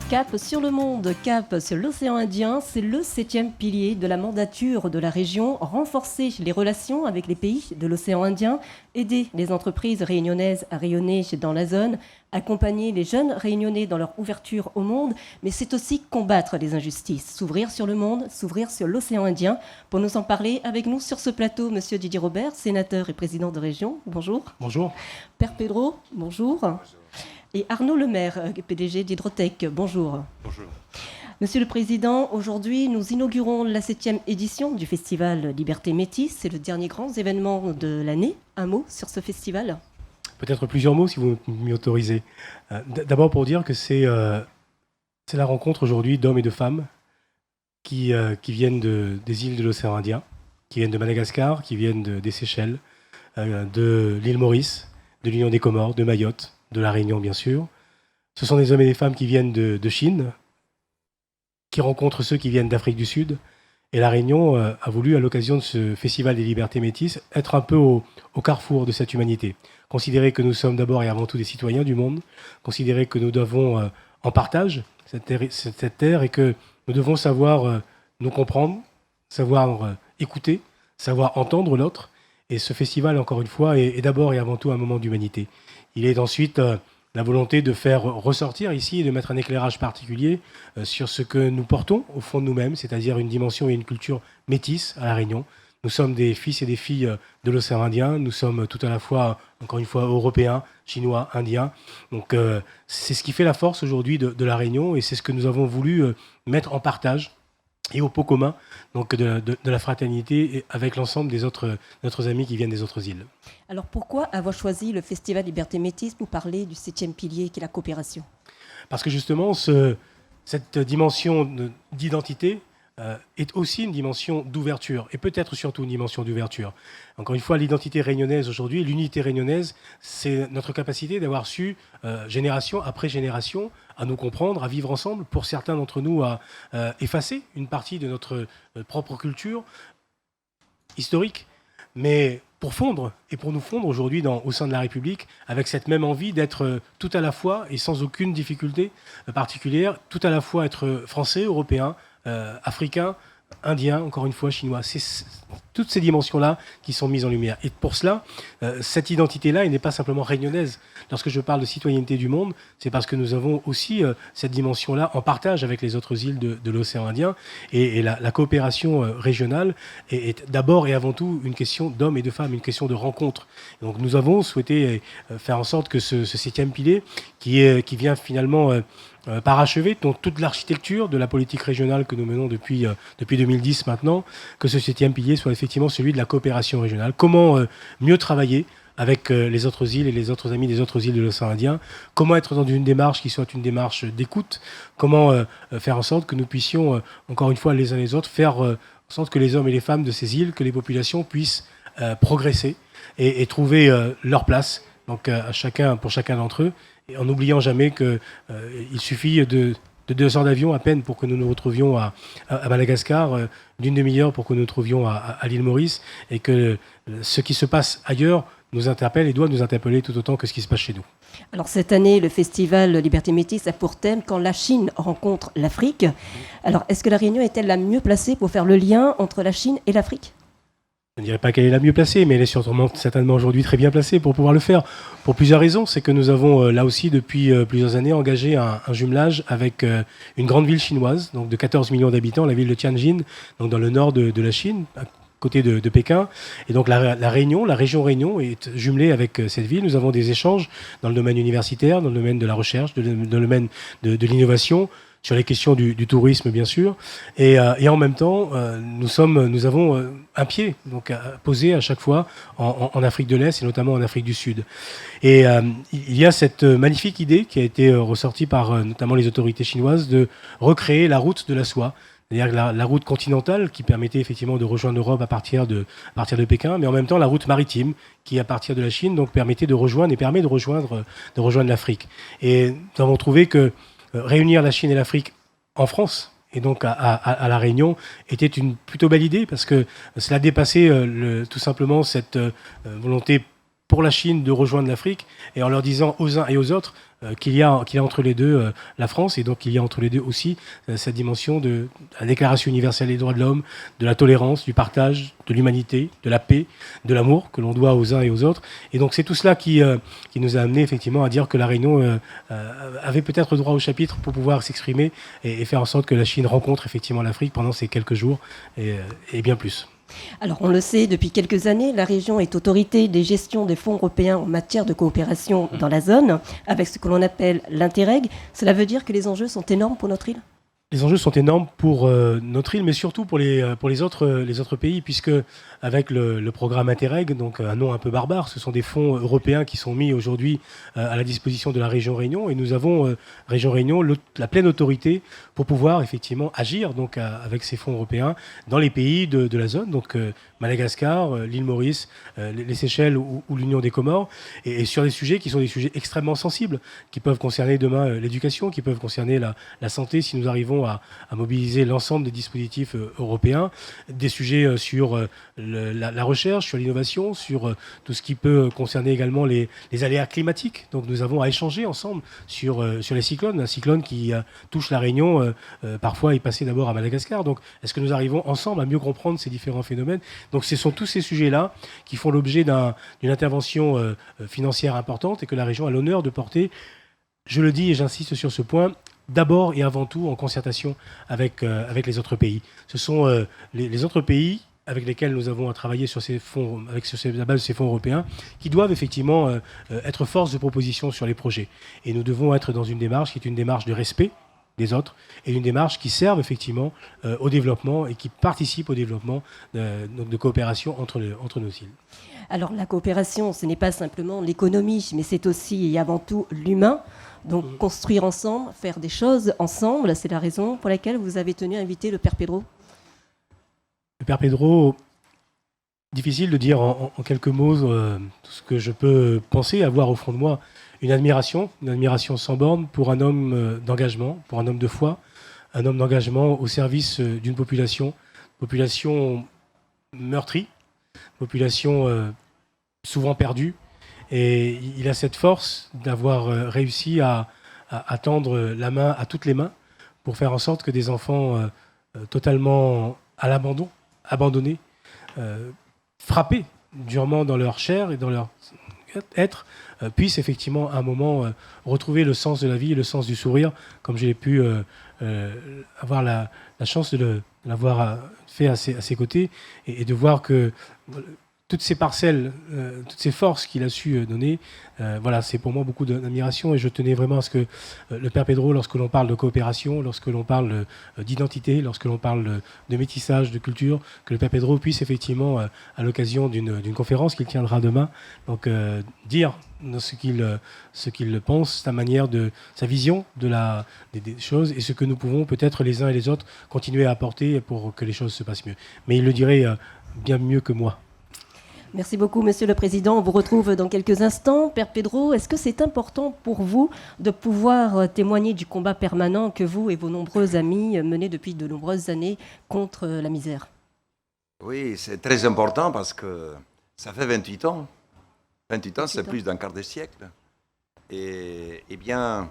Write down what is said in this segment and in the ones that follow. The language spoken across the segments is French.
Cap sur le monde, cap sur l'océan Indien, c'est le 7e pilier de la mandature de la région. Renforcer les relations avec les pays de l'océan Indien, aider les entreprises réunionnaises à rayonner dans la zone, accompagner les jeunes réunionnais dans leur ouverture au monde, mais c'est aussi combattre les injustices, s'ouvrir sur le monde, s'ouvrir sur l'océan Indien. Pour nous en parler, avec nous sur ce plateau, Monsieur Didier Robert, sénateur et président de région. Bonjour. Bonjour. Père Pedro, bonjour. Et Arnaud Lemaire, PDG d'Hydrotech. Bonjour. Bonjour. Monsieur le Président, aujourd'hui, nous inaugurons la 7e édition du festival Liberté Métis. C'est le dernier grand événement de l'année. Un mot sur ce festival ? Peut-être plusieurs mots si vous m'y autorisez. D'abord pour dire que c'est la rencontre aujourd'hui d'hommes et de femmes qui viennent des îles de l'océan Indien, qui viennent de Madagascar, qui viennent des Seychelles, de l'île Maurice, de l'Union des Comores, de Mayotte, de la Réunion bien sûr. Ce sont des hommes et des femmes qui viennent de Chine, qui rencontrent ceux qui viennent d'Afrique du Sud. Et la Réunion a voulu, à l'occasion de ce Festival des Libertés Métisses, être un peu au carrefour de cette humanité. Considérer que nous sommes d'abord et avant tout des citoyens du monde, considérer que nous devons en partage cette terre et que nous devons savoir nous comprendre, savoir écouter, savoir entendre l'autre. Et ce festival, encore une fois, est d'abord et avant tout un moment d'humanité. Il est ensuite la volonté de faire ressortir ici et de mettre un éclairage particulier sur ce que nous portons au fond de nous-mêmes, c'est-à-dire une dimension et une culture métisse à La Réunion. Nous sommes des fils et des filles de l'océan Indien, nous sommes tout à la fois, encore une fois, européens, chinois, indiens. Donc c'est ce qui fait la force aujourd'hui de La Réunion et c'est ce que nous avons voulu mettre en partage et au pot commun donc de la fraternité avec l'ensemble des autres amis qui viennent des autres îles. Alors pourquoi avoir choisi le Festival Liberté Métis pour parler du 7e pilier qui est la coopération ? Parce que justement, cette dimension d'identité est aussi une dimension d'ouverture, et peut-être surtout une dimension d'ouverture. Encore une fois, l'identité réunionnaise aujourd'hui, l'unité réunionnaise, c'est notre capacité d'avoir su, génération après génération, à nous comprendre, à vivre ensemble, pour certains d'entre nous à effacer une partie de notre propre culture historique, mais pour fondre, et pour nous fondre aujourd'hui au sein de la République, avec cette même envie d'être tout à la fois, et sans aucune difficulté particulière, tout à la fois être français, européen, africain, indien, encore une fois chinois. C'est toutes ces dimensions-là qui sont mises en lumière. Et pour cela, cette identité-là, elle n'est pas simplement réunionnaise. Lorsque je parle de citoyenneté du monde, c'est parce que nous avons aussi cette dimension-là en partage avec les autres îles de l'océan Indien. Et la coopération régionale est d'abord et avant tout une question d'hommes et de femmes, une question de rencontre. Et donc nous avons souhaité faire en sorte que ce 7e pilier, qui vient finalement parachever toute l'architecture de la politique régionale que nous menons depuis 2010 maintenant, que ce 7e pilier soit effectivement celui de la coopération régionale. Comment mieux travailler avec les autres îles et les autres amis des autres îles de l'océan Indien, comment être dans une démarche qui soit une démarche d'écoute, comment faire en sorte que nous puissions, encore une fois, les uns les autres, faire en sorte que les hommes et les femmes de ces îles, que les populations puissent progresser et trouver leur place, donc pour chacun d'entre eux, et en n'oubliant jamais qu'il suffit de 2 heures d'avion à peine pour que nous nous retrouvions à Madagascar, d'une demi-heure pour que nous nous trouvions à l'île Maurice, et que ce qui se passe ailleurs nous interpelle et doit nous interpeller tout autant que ce qui se passe chez nous. Alors cette année, le festival Liberté Métis a pour thème « Quand la Chine rencontre l'Afrique ». Alors est-ce que la Réunion est-elle la mieux placée pour faire le lien entre la Chine et l'Afrique ? Je ne dirais pas qu'elle est la mieux placée, mais elle est certainement aujourd'hui très bien placée pour pouvoir le faire. Pour plusieurs raisons. C'est que nous avons là aussi depuis plusieurs années engagé un jumelage avec une grande ville chinoise, donc de 14 millions d'habitants, la ville de Tianjin, donc dans le nord de la Chine, à côté de Pékin. Et donc la Réunion, la région Réunion est jumelée avec cette ville. Nous avons des échanges dans le domaine universitaire, dans le domaine de la recherche, dans le domaine de l'innovation, sur les questions du tourisme, bien sûr. Et en même temps, nous avons un pied donc, posé à chaque fois en Afrique de l'Est et notamment en Afrique du Sud. Et il y a cette magnifique idée qui a été ressortie par notamment les autorités chinoises de recréer la route de la soie. C'est-à-dire la route continentale qui permettait effectivement de rejoindre l'Europe à partir de Pékin, mais en même temps la route maritime qui, à partir de la Chine, donc permet de rejoindre l'Afrique. Et nous avons trouvé que réunir la Chine et l'Afrique en France, et donc à La Réunion, était une plutôt belle idée, parce que cela dépassait tout simplement cette volonté pour la Chine de rejoindre l'Afrique et en leur disant aux uns et aux autres qu'il y a entre les deux la France et donc il y a entre les deux aussi cette dimension de la Déclaration universelle des droits de l'homme, de la tolérance, du partage, de l'humanité, de la paix, de l'amour que l'on doit aux uns et aux autres. Et donc c'est tout cela qui nous a amené effectivement à dire que la Réunion avait peut-être droit au chapitre pour pouvoir s'exprimer et faire en sorte que la Chine rencontre effectivement l'Afrique pendant ces quelques jours et bien plus. Alors, on le sait, depuis quelques années, la région est autorité des gestions des fonds européens en matière de coopération dans la zone, avec ce que l'on appelle l'Interreg. Cela veut dire que les enjeux sont énormes pour notre île ? Les enjeux sont énormes pour notre île, mais surtout pour les autres pays, puisque avec le programme Interreg, donc un nom un peu barbare, ce sont des fonds européens qui sont mis aujourd'hui à la disposition de la région Réunion, et nous avons, région Réunion, la pleine autorité pour pouvoir effectivement agir donc, avec ces fonds européens dans les pays de la zone, donc Madagascar, l'île Maurice, les Seychelles ou l'Union des Comores, et sur des sujets qui sont des sujets extrêmement sensibles, qui peuvent concerner demain l'éducation, qui peuvent concerner la santé, si nous arrivons à mobiliser l'ensemble des dispositifs européens, des sujets sur la recherche, sur l'innovation, sur tout ce qui peut concerner également les aléas climatiques. Donc nous avons à échanger ensemble sur les cyclones. Un cyclone qui touche la Réunion, parfois est passé d'abord à Madagascar. Donc est-ce que nous arrivons ensemble à mieux comprendre ces différents phénomènes ? Donc ce sont tous ces sujets-là qui font l'objet d'une intervention financière importante et que la région a l'honneur de porter. Je le dis et j'insiste sur ce point, d'abord et avant tout en concertation avec les autres pays. Ce sont les autres pays avec lesquels nous avons à travailler sur ces fonds, la base de ces fonds européens, qui doivent effectivement être force de proposition sur les projets. Et nous devons être dans une démarche qui est une démarche de respect des autres et une démarche qui serve effectivement au développement et qui participe au développement de coopération entre nos îles. Alors la coopération, ce n'est pas simplement l'économie, mais c'est aussi et avant tout l'humain. Donc construire ensemble, faire des choses ensemble, c'est la raison pour laquelle vous avez tenu à inviter le Père Pedro. Le Père Pedro, difficile de dire en quelques mots tout ce que je peux penser, avoir au fond de moi une admiration sans borne pour un homme d'engagement, pour un homme de foi, un homme d'engagement au service d'une population meurtrie, population souvent perdue. Et il a cette force d'avoir réussi à tendre la main à toutes les mains pour faire en sorte que des enfants totalement à l'abandon, abandonnés, frappés durement dans leur chair et dans leur être, puissent effectivement à un moment retrouver le sens de la vie et le sens du sourire, comme j'ai pu avoir la chance de l'avoir fait à ses côtés et de voir que toutes ces parcelles, toutes ces forces qu'il a su donner, voilà, c'est pour moi beaucoup d'admiration et je tenais vraiment à ce que le Père Pedro, lorsque l'on parle de coopération, lorsque l'on parle d'identité, lorsque l'on parle de métissage, de culture, que le Père Pedro puisse effectivement, à l'occasion d'une conférence qu'il tiendra demain, donc dire ce qu'il pense, sa manière sa vision des choses et ce que nous pouvons peut-être les uns et les autres continuer à apporter pour que les choses se passent mieux. Mais il le dirait bien mieux que moi. Merci beaucoup, Monsieur le Président. On vous retrouve dans quelques instants. Père Pedro, est-ce que c'est important pour vous de pouvoir témoigner du combat permanent que vous et vos nombreux amis menez depuis de nombreuses années contre la misère ? Oui, c'est très important parce que ça fait 28 ans. 28 ans, c'est plus d'un quart de siècle. Et bien,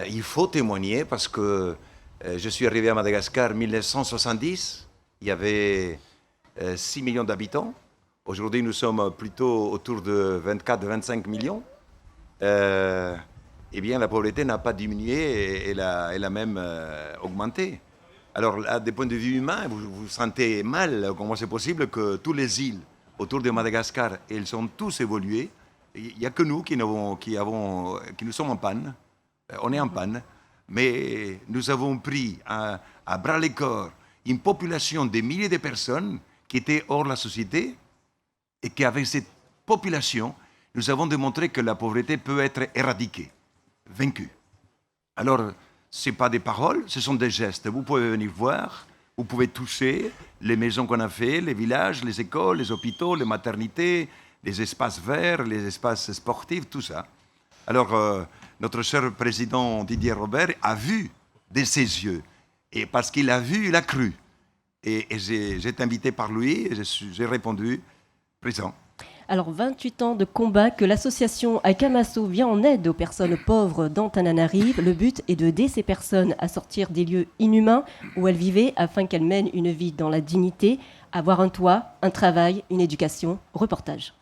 il faut témoigner parce que je suis arrivé à Madagascar en 1970. Il y avait 6 millions d'habitants. Aujourd'hui, nous sommes plutôt autour de 24-25 millions. Eh bien, la pauvreté n'a pas diminué, elle a même augmenté. Alors, là, des points de vue humains, vous vous sentez mal. Comment c'est possible que toutes les îles autour de Madagascar, elles ont tous évolué. Il n'y a que nous qui nous sommes en panne. On est en panne. Mais nous avons pris à bras-le-corps une population de milliers de personnes qui étaient hors de la société. Et qu'avec cette population, nous avons démontré que la pauvreté peut être éradiquée, vaincue. Alors, ce n'est pas des paroles, ce sont des gestes. Vous pouvez venir voir, vous pouvez toucher les maisons qu'on a fait, les villages, les écoles, les hôpitaux, les maternités, les espaces verts, les espaces sportifs, tout ça. Alors, notre cher président Didier Robert a vu de ses yeux. Et parce qu'il a vu, il a cru. Et j'ai été invité par lui, et j'ai répondu. Présent. Alors, 28 ans de combat que l'association Akamaso vient en aide aux personnes pauvres d'Antananarive. Le but est d'aider ces personnes à sortir des lieux inhumains où elles vivaient afin qu'elles mènent une vie dans la dignité, avoir un toit, un travail, une éducation. Reportage.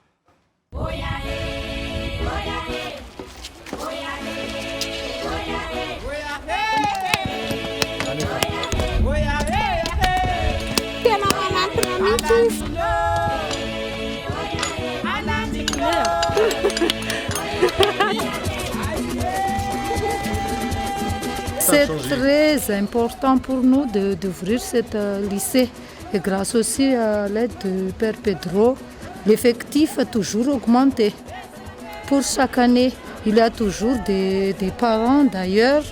C'est très important pour nous d'ouvrir ce lycée. Et grâce aussi à l'aide de Père Pedro, l'effectif a toujours augmenté. Pour chaque année, il y a toujours des parents d'ailleurs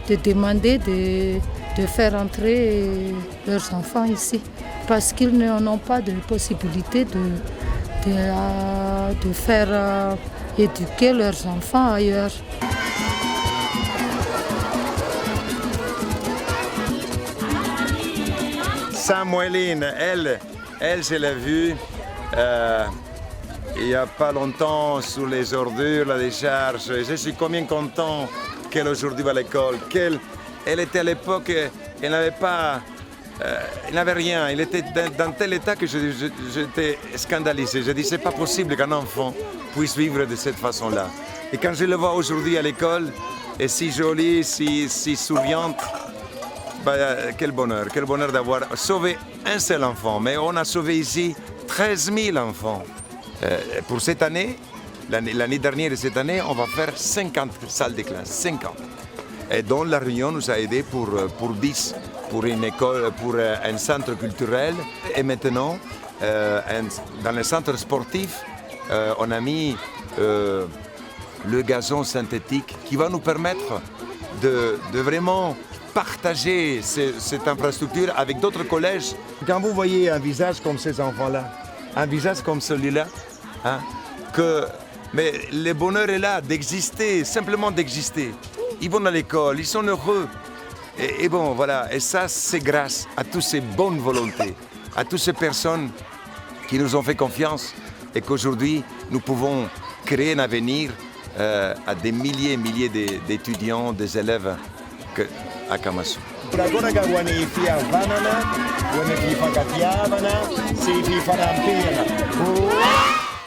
de demander de faire entrer leurs enfants ici. Parce qu'ils n'ont pas de possibilité de faire éduquer leurs enfants ailleurs. Samueline, elle je l'ai vue il n'y a pas longtemps sur les ordures, la décharge. Je suis combien content qu'elle aujourd'hui va à l'école. Elle était à l'époque, elle n'avait pas... il n'avait rien, il était dans tel état que j'étais scandalisé. Je dis, c'est pas possible qu'un enfant puisse vivre de cette façon-là. Et quand je le vois aujourd'hui à l'école, et si jolie, si souriante, quel bonheur d'avoir sauvé un seul enfant. Mais on a sauvé ici 13 000 enfants. Pour cette année, l'année dernière et cette année, on va faire 50 salles de classe, 50. Et dont la Réunion nous a aidés pour 10. Pour une école, pour un centre culturel. Et maintenant, dans le centre sportif, on a mis le gazon synthétique qui va nous permettre de vraiment partager cette infrastructure avec d'autres collèges. Quand vous voyez un visage comme ces enfants-là, un visage comme celui-là, hein, mais le bonheur est là, d'exister, simplement d'exister. Ils vont à l'école, ils sont heureux. Et bon, voilà, et ça, c'est grâce à toutes ces bonnes volontés, à toutes ces personnes qui nous ont fait confiance et qu'aujourd'hui, nous pouvons créer un avenir à des milliers et milliers d'étudiants, des élèves à Kamasu.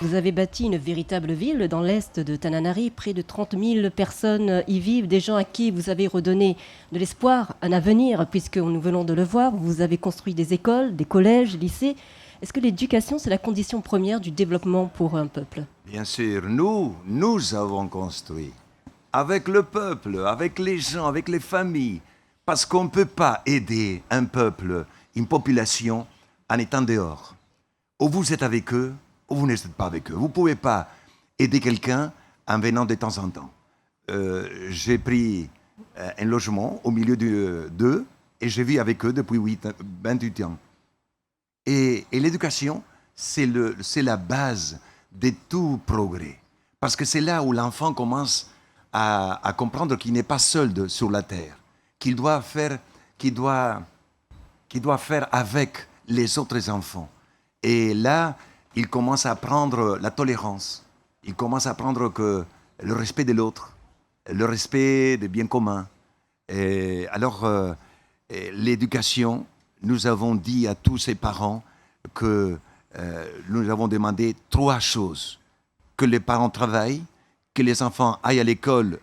Vous avez bâti une véritable ville dans l'est de Tananarive. Près de 30 000 personnes y vivent, des gens à qui vous avez redonné de l'espoir, un avenir, puisque nous venons de le voir. Vous avez construit des écoles, des collèges, lycées. Est-ce que l'éducation, c'est la condition première du développement pour un peuple? Bien sûr, nous avons construit avec le peuple, avec les gens, avec les familles, parce qu'on ne peut pas aider un peuple, une population, en étant dehors. Ou vous êtes avec eux, ou vous n'êtes pas avec eux. Vous ne pouvez pas aider quelqu'un en venant de temps en temps. J'ai pris un logement au milieu d'eux et je vis avec eux depuis 28 ans. Et l'éducation, c'est la base de tout progrès. Parce que c'est là où l'enfant commence à comprendre qu'il n'est pas seul sur la terre, qu'il doit faire avec les autres enfants. Et là, il commence à apprendre la tolérance. Il commence à apprendre que le respect de l'autre, le respect des biens communs. Et alors, l'éducation, nous avons dit à tous ces parents que nous avons demandé 3 choses. Que les parents travaillent, que les enfants aillent à l'école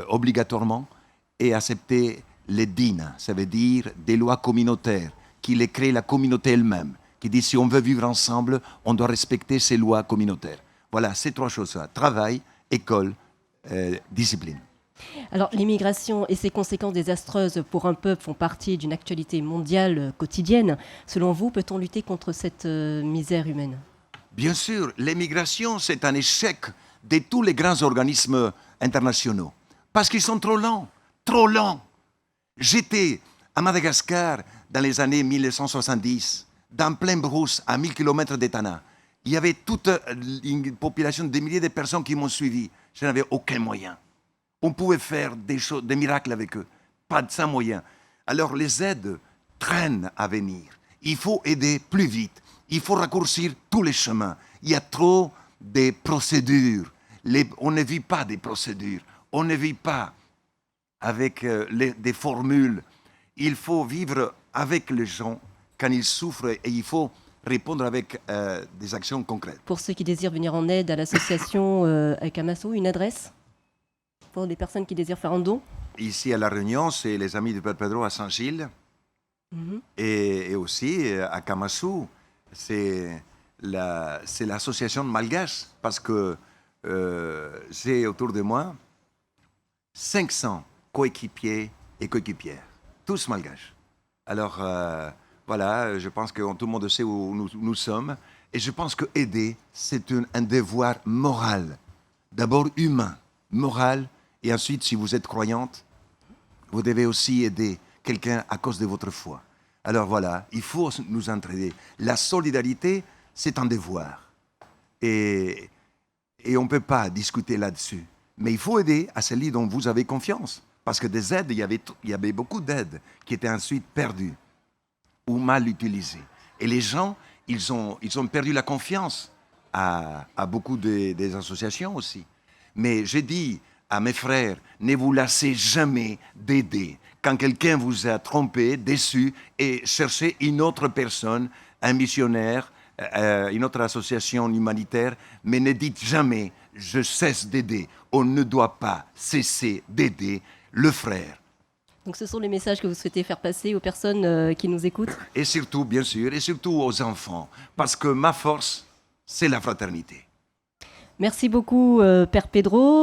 obligatoirement et accepter les DIN, ça veut dire des lois communautaires, qui les crée la communauté elle-même, qui dit si on veut vivre ensemble, on doit respecter ces lois communautaires. Voilà, ces 3 choses-là, travail, école, discipline. Alors, l'immigration et ses conséquences désastreuses pour un peuple font partie d'une actualité mondiale quotidienne. Selon vous, peut-on lutter contre cette misère humaine? Bien sûr, l'immigration, c'est un échec de tous les grands organismes internationaux. Parce qu'ils sont trop lents, trop lents. J'étais à Madagascar dans les années 1970, dans plein brousse, à 1000 km d'Etana. Il y avait toute une population de milliers de personnes qui m'ont suivi. Je n'avais aucun moyen. On pouvait faire des choses, des miracles avec eux. Pas de sans moyen. Alors les aides traînent à venir. Il faut aider plus vite. Il faut raccourcir tous les chemins. Il y a trop des procédures. On ne vit pas des procédures. On ne vit pas avec des formules. Il faut vivre avec les gens quand ils souffrent et il faut répondre avec des actions concrètes. Pour ceux qui désirent venir en aide à l'association Akamaso, une adresse pour les personnes qui désirent faire un don? Ici à La Réunion, c'est les Amis du Père Pedro à Saint-Gilles. Et aussi à Kamasu, c'est l'association malgache parce que j'ai autour de moi 500 coéquipiers et coéquipières, tous malgaches. Alors voilà, je pense que tout le monde sait où nous sommes et je pense que aider, c'est un devoir moral, d'abord humain, moral, et ensuite si vous êtes croyante, vous devez aussi aider quelqu'un à cause de votre foi. Alors voilà, il faut nous entraider. La solidarité, c'est un devoir. Et on ne peut pas discuter là-dessus. Mais il faut aider à celui dont vous avez confiance. Parce que des aides, il y avait beaucoup d'aides qui étaient ensuite perdues ou mal utilisées. Et les gens, ils ont perdu la confiance à beaucoup des associations aussi. Mais j'ai dit à mes frères, ne vous lassez jamais d'aider. Quand quelqu'un vous a trompé, déçu, et cherchez une autre personne, un missionnaire, une autre association humanitaire, mais ne dites jamais « je cesse d'aider ». On ne doit pas cesser d'aider le frère. Donc ce sont les messages que vous souhaitez faire passer aux personnes qui nous écoutent? Et surtout, bien sûr, et surtout aux enfants, parce que ma force, c'est la fraternité. Merci beaucoup, Père Pedro.